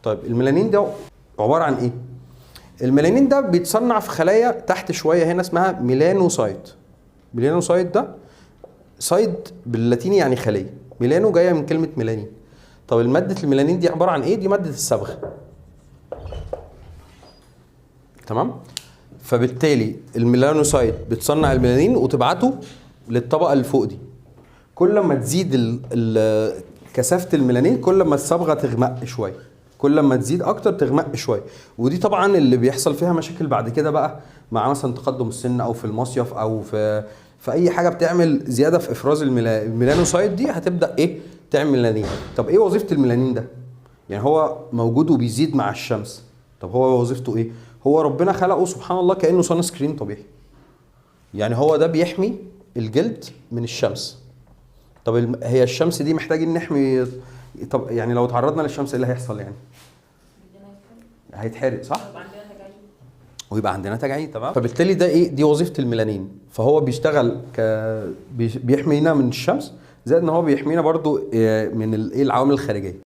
طيب الميلانين ده عباره عن ايه؟ الميلانين ده بيتصنع في خلايا تحت شويه هنا اسمها ميلانوسايت. ميلانوسايت ده سايت باللاتيني يعني خليه، ميلانو جايه من كلمه ميلانين. طب الماده الميلانين دي عباره عن ايه؟ دي ماده الصبغ. تمام؟ فبالتالي الميلانوسايت بتصنع الميلانين وتبعته للطبقه اللي فوق دي. كل ما تزيد كثافه الميلانين كل ما الصبغه تغمق شويه، كل ما تزيد اكتر تغمق شويه. ودي طبعا اللي بيحصل فيها مشاكل بعد كده بقى مع مثلا تقدم السن او في المصيف او في اي حاجه بتعمل زياده في افراز الميلانوسايت دي هتبدا ايه؟ تعمل ميلانين. طب ايه وظيفه الميلانين ده؟ يعني هو موجود وبيزيد مع الشمس. طب هو وظيفته ايه؟ هو ربنا خلقه سبحان الله كانه سان سكرين طبيعي. يعني هو ده بيحمي الجلد من الشمس. طب هي الشمس دي محتاجين نحمي. طب يعني لو تعرضنا للشمس ايه اللي هيحصل يعني؟ هيتحرق صح؟ ويبقى عندنا تجاعيد. تمام. فبالتالي ده ايه؟ دي وظيفه الميلانين. فهو بيشتغل بيحمينا من الشمس، زائد ان هو بيحمينا برضو من الايه العوامل الخارجيه.